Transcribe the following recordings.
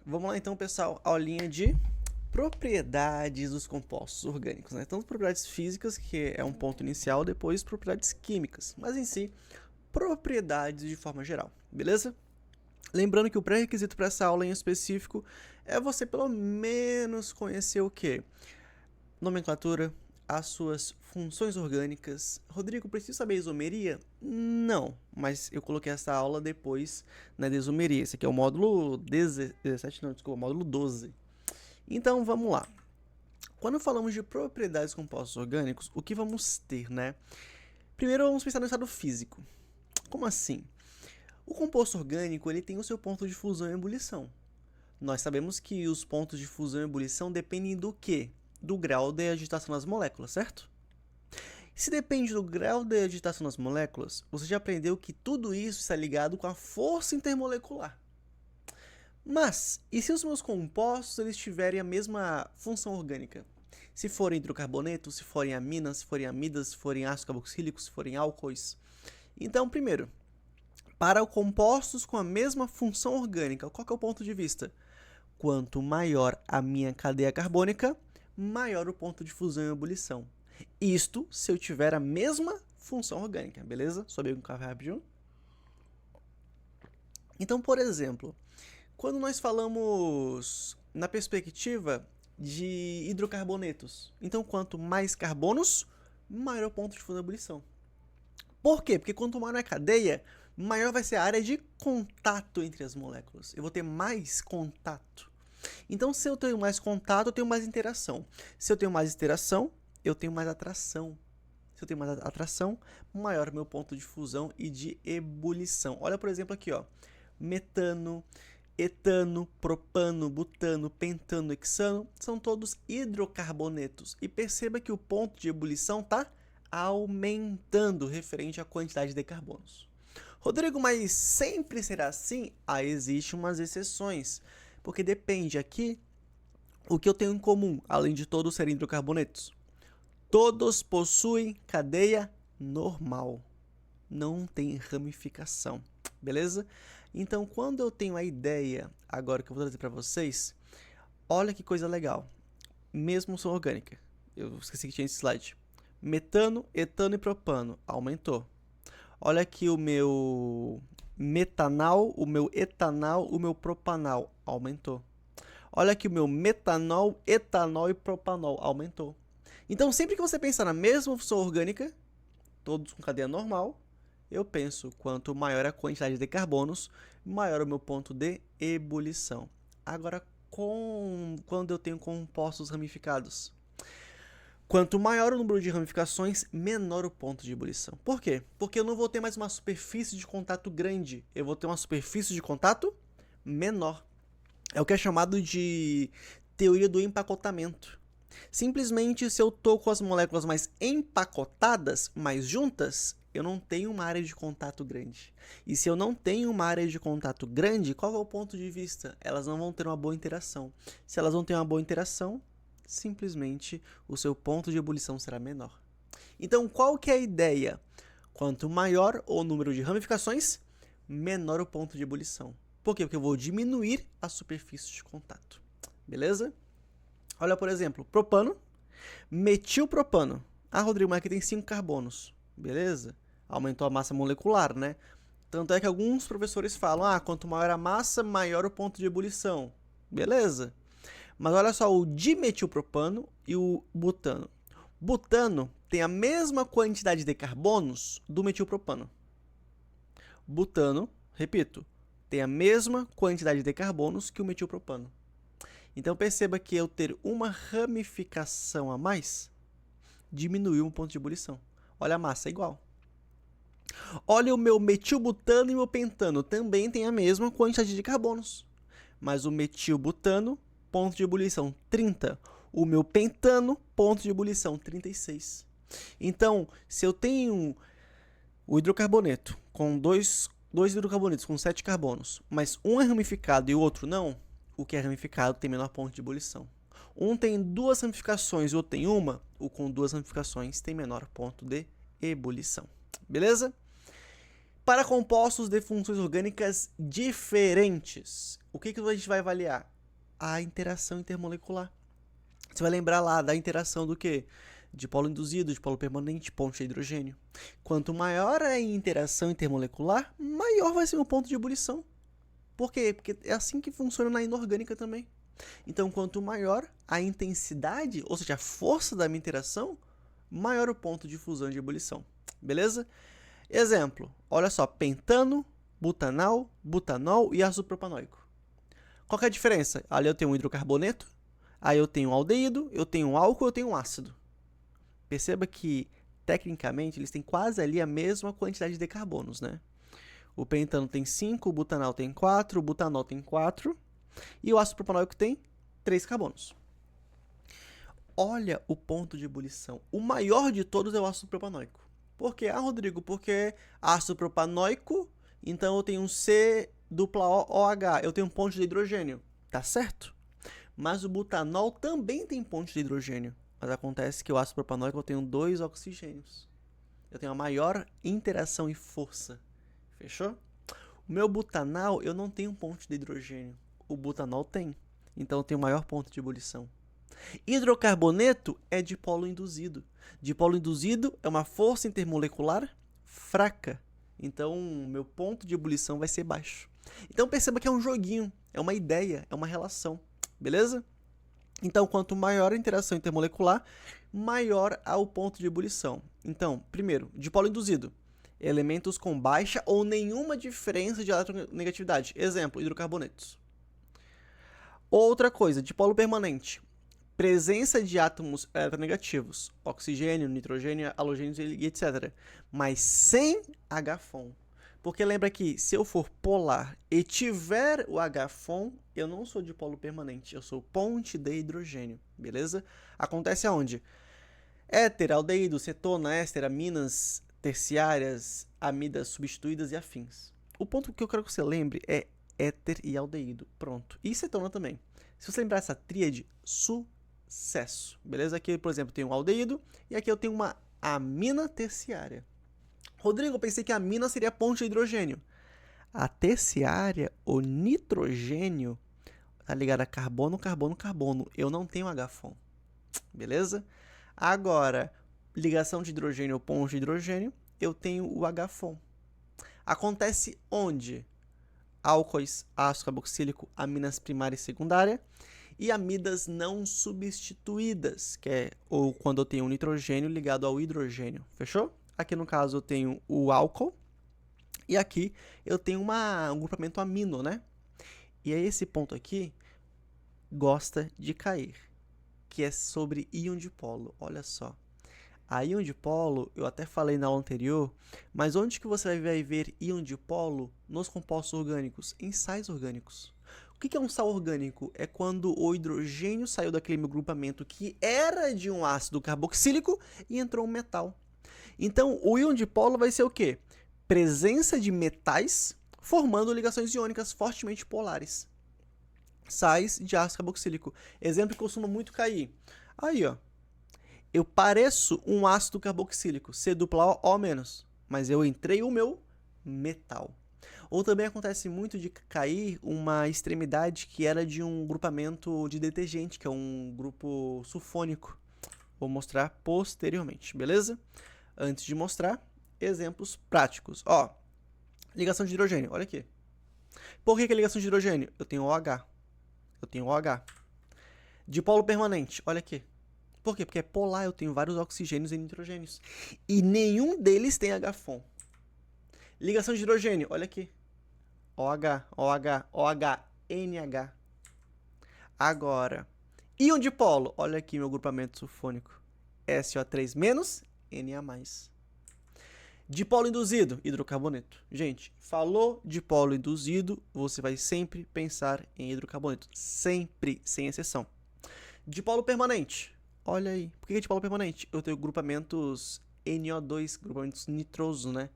Vamos lá então, pessoal, aulinha de propriedades dos compostos orgânicos, né? Tanto propriedades físicas, que é um ponto inicial, depois propriedades químicas, mas em si, propriedades de forma geral, beleza? Lembrando que o pré-requisito para essa aula em específico é você pelo menos conhecer o quê? Nomenclatura, as suas funções orgânicas. Rodrigo, preciso saber isomeria? Não, mas eu coloquei essa aula depois na de isomeria. Esse aqui é o módulo 17, não, desculpa, o módulo 12. Então, vamos lá. Quando falamos de propriedades de compostos orgânicos, o que vamos ter, né? Primeiro, vamos pensar no estado físico. Como assim? O composto orgânico ele tem o seu ponto de fusão e ebulição. Nós sabemos que os pontos de fusão e ebulição dependem do quê? Do grau de agitação das moléculas, certo? Se depende do grau de agitação das moléculas, você já aprendeu que tudo isso está ligado com a força intermolecular. Mas, e se os meus compostos eles tiverem a mesma função orgânica? Se forem hidrocarbonetos, se forem aminas, se forem amidas, se forem ácidos carboxílicos, se forem álcoois? Então, primeiro, para compostos com a mesma função orgânica, qual que é o ponto de vista? Quanto maior a minha cadeia carbônica, maior o ponto de fusão e ebulição. Isto se eu tiver a mesma função orgânica, beleza? Só beber um café rapidinho. Então, por exemplo, quando nós falamos na perspectiva de hidrocarbonetos, então quanto mais carbonos, maior o ponto de fusão e ebulição. Por quê? Porque quanto maior a cadeia, maior vai ser a área de contato entre as moléculas. Eu vou ter mais contato. Então, se eu tenho mais contato, eu tenho mais interação. Se eu tenho mais interação, eu tenho mais atração. Se eu tenho mais atração, maior o meu ponto de fusão e de ebulição. Olha, por exemplo, aqui, ó. Metano, etano, propano, butano, pentano, hexano, são todos hidrocarbonetos. E perceba que o ponto de ebulição está aumentando referente à quantidade de carbonos. Rodrigo, mas sempre será assim? Existem umas exceções, porque depende aqui o que eu tenho em comum, além de todos serem hidrocarbonetos. Todos possuem cadeia normal, não tem ramificação, beleza? Então, quando eu tenho a ideia, agora que eu vou trazer para vocês, olha que coisa legal, mesmo som orgânica, eu esqueci que tinha esse slide. Metano, etano e propano, aumentou. Olha aqui o meu metanal, o meu etanal, o meu propanal, aumentou. Olha aqui o meu metanol, etanol e propanol, aumentou. Então, sempre que você pensar na mesma função orgânica, todos com cadeia normal, eu penso, quanto maior a quantidade de carbonos, maior o meu ponto de ebulição. Agora, quando eu tenho compostos ramificados, quanto maior o número de ramificações, menor o ponto de ebulição. Por quê? Porque eu não vou ter mais uma superfície de contato grande, eu vou ter uma superfície de contato menor. É o que é chamado de teoria do empacotamento. Simplesmente, se eu estou com as moléculas mais empacotadas, mais juntas, eu não tenho uma área de contato grande. E se eu não tenho uma área de contato grande, qual é o ponto de vista? Elas não vão ter uma boa interação. Se elas não têm uma boa interação, simplesmente o seu ponto de ebulição será menor. Então, qual que é a ideia? Quanto maior o número de ramificações, menor o ponto de ebulição. Por quê? Porque eu vou diminuir a superfície de contato. Beleza? Olha, por exemplo, propano, metilpropano. Rodrigo, mas aqui tem 5 carbonos. Beleza? Aumentou a massa molecular, né? Tanto é que alguns professores falam, quanto maior a massa, maior o ponto de ebulição. Beleza? Mas olha só, o dimetilpropano e o butano. Butano tem a mesma quantidade de carbonos do metilpropano. Butano, repito, tem a mesma quantidade de carbonos que o metilpropano. Então, perceba que eu ter uma ramificação a mais diminuiu o ponto de ebulição. Olha a massa, é igual. Olha o meu metilbutano e o meu pentano, também tem a mesma quantidade de carbonos. Mas o metilbutano, ponto de ebulição 30. O meu pentano, ponto de ebulição 36. Então, se eu tenho o hidrocarboneto com dois hidrocarbonetos com 7 carbonos, mas um é ramificado e o outro não, o que é ramificado tem menor ponto de ebulição. Um tem 2 ramificações e o outro tem uma, o com 2 ramificações tem menor ponto de ebulição. Beleza? Para compostos de funções orgânicas diferentes, o que a gente vai avaliar? a interação intermolecular. Você vai lembrar lá da interação do quê? Dipolo induzido, dipolo permanente, ponte de hidrogênio. Quanto maior a interação intermolecular, maior vai ser o ponto de ebulição. Por quê? Porque é assim que funciona na inorgânica também. Então, quanto maior a intensidade, ou seja, a força da minha interação, maior o ponto de fusão e de ebulição. Beleza? Exemplo, olha só, pentano, butanal, butanol e ácido propanóico. Qual que é a diferença? Ali eu tenho um hidrocarboneto, aí eu tenho um aldeído, eu tenho um álcool, eu tenho um ácido. Perceba que, tecnicamente, eles têm quase ali a mesma quantidade de carbonos, né? O pentano tem 5, o butanal tem 4, o butanol tem 4 e o ácido propanóico tem 3 carbonos. Olha o ponto de ebulição. O maior de todos é o ácido propanóico. Por quê? Ah, Rodrigo, porque ácido propanóico, então eu tenho um C-OH, eu tenho um ponto de hidrogênio. Tá certo? Mas o butanol também tem ponte de hidrogênio. Mas acontece que o ácido propanóico eu tenho 2 oxigênios. Eu tenho a maior interação e força. Fechou? O meu butanal, eu não tenho ponte de hidrogênio. O butanol tem. Então eu tenho o maior ponto de ebulição. Hidrocarboneto é dipolo induzido. Dipolo induzido é uma força intermolecular fraca. Então, meu ponto de ebulição vai ser baixo. Então, perceba que é um joguinho, é uma ideia, é uma relação. Beleza? Então, quanto maior a interação intermolecular, maior o ponto de ebulição. Então, primeiro, dipolo induzido. Elementos com baixa ou nenhuma diferença de eletronegatividade. Exemplo, hidrocarbonetos. Outra coisa, dipolo permanente. Presença de átomos eletronegativos, oxigênio, nitrogênio, halogênios e etc. Mas sem H-FON. Porque lembra que se eu for polar e tiver o H-FON, eu não sou dipolo permanente, eu sou ponte de hidrogênio, beleza? Acontece aonde? Éter, aldeído, cetona, éster, aminas terciárias, amidas substituídas e afins. O ponto que eu quero que você lembre é éter e aldeído, pronto. E cetona também. Se você lembrar essa tríade, sucesso, beleza? Aqui, por exemplo, tem um aldeído e aqui eu tenho uma amina terciária. Rodrigo, eu pensei que a amina seria a ponte de hidrogênio. A terciária, o nitrogênio, tá ligado a carbono, carbono, carbono. Eu não tenho H-FON, beleza? Agora, ligação de hidrogênio ou ponte de hidrogênio, eu tenho o H-FON. Acontece onde? Álcoois, ácido carboxílico, aminas primária e secundária, e amidas não substituídas, que é ou quando eu tenho um nitrogênio ligado ao hidrogênio, fechou? Aqui no caso eu tenho o álcool, e aqui eu tenho um grupamento amino, né? E aí esse ponto aqui gosta de cair, que é sobre íon dipolo, olha só. A íon dipolo, eu até falei na aula anterior, mas onde que você vai ver íon dipolo? Nos compostos orgânicos, em sais orgânicos. O que é um sal orgânico? É quando o hidrogênio saiu daquele meu grupamento que era de um ácido carboxílico e entrou um metal. Então, o íon dipolo vai ser o quê? Presença de metais formando ligações iônicas fortemente polares. Sais de ácido carboxílico. Exemplo que costuma muito cair. Aí, ó. Eu pareço um ácido carboxílico, C+O-, mas eu entrei o meu metal. Ou também acontece muito de cair uma extremidade que era de um grupamento de detergente, que é um grupo sulfônico. Vou mostrar posteriormente, beleza? Antes de mostrar, exemplos práticos. Ó, ligação de hidrogênio, olha aqui. Por que é ligação de hidrogênio? Eu tenho OH. Eu tenho OH. Dipolo permanente, olha aqui. Por quê? Porque é polar, eu tenho vários oxigênios e nitrogênios. E nenhum deles tem H-FON. Ligação de hidrogênio, olha aqui. OH, OH, OH, NH. Agora, íon dipolo, olha aqui meu grupamento sulfônico. SO3 menos, Na+. Dipolo induzido, hidrocarboneto. Gente, falou dipolo induzido, você vai sempre pensar em hidrocarboneto. Sempre, sem exceção. Dipolo permanente. Olha aí. Por que é dipolo permanente? Eu tenho grupamentos NO2, grupamentos nitrosos, né?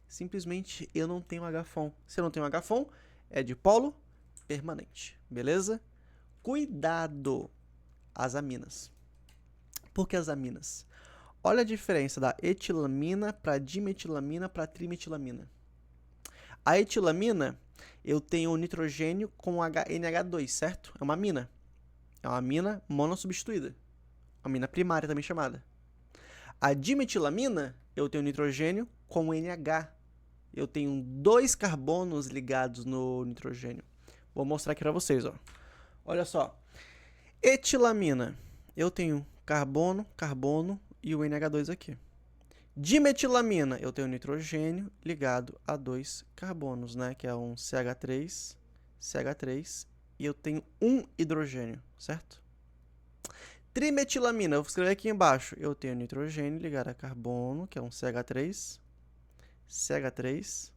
Simplesmente eu não tenho H-FON. Se eu não tenho H-FON, é dipolo permanente. Beleza? Cuidado! As aminas. Por que as aminas? Olha a diferença da etilamina para dimetilamina para trimetilamina. A etilamina, eu tenho o nitrogênio com NH2, certo? É uma amina. É uma amina monossubstituída. Amina primária também chamada. A dimetilamina, eu tenho nitrogênio com NH. Eu tenho 2 carbonos ligados no nitrogênio. Vou mostrar aqui para vocês, ó. Olha só. Etilamina, eu tenho carbono, carbono e o NH2 aqui. Dimetilamina, eu tenho nitrogênio ligado a 2 carbonos, né? Que é um CH3, CH3, e eu tenho um hidrogênio, certo? Trimetilamina, eu vou escrever aqui embaixo. Eu tenho nitrogênio ligado a carbono, que é um CH3, CH3,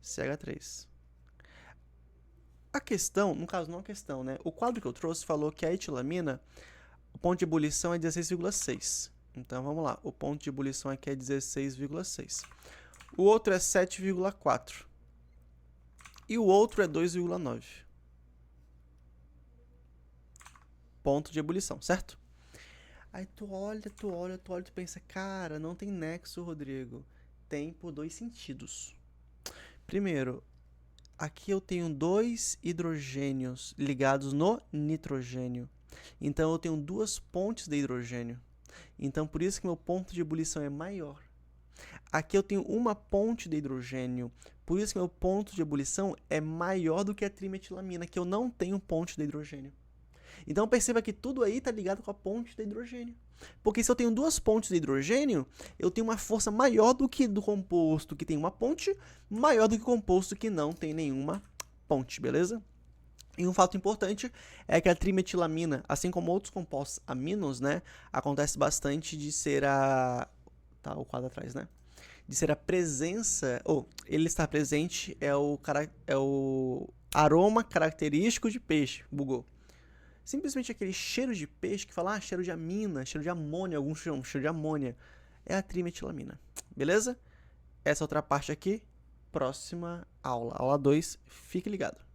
CH3. A questão, no caso não a questão, né? O quadro que eu trouxe falou que a etilamina, o ponto de ebulição é 16,6. Então, vamos lá. O ponto de ebulição aqui é 16,6. O outro é 7,4. E o outro é 2,9. Ponto de ebulição, certo? Aí tu olha, tu pensa, cara, não tem nexo, Rodrigo. Tem por 2 sentidos. Primeiro, aqui eu tenho 2 hidrogênios ligados no nitrogênio. Então, eu tenho 2 pontes de hidrogênio. Então, por isso que meu ponto de ebulição é maior. Aqui eu tenho uma ponte de hidrogênio. Por isso que meu ponto de ebulição é maior do que a trimetilamina, que eu não tenho ponte de hidrogênio. Então, perceba que tudo aí está ligado com a ponte de hidrogênio. Porque se eu tenho 2 pontes de hidrogênio, eu tenho uma força maior do que do composto que tem uma ponte, maior do que o composto que não tem nenhuma ponte, beleza? E um fato importante é que a trimetilamina, assim como outros compostos aminos, né, acontece bastante de ser a... Tá, o quadro atrás, né? De ser a presença, ou ele estar presente é o aroma característico de peixe, bugou. Simplesmente aquele cheiro de peixe que fala, cheiro de amina, cheiro de amônia, alguns chamam cheiro de amônia, é a trimetilamina, beleza? Essa outra parte aqui, próxima aula, aula 2, fique ligado.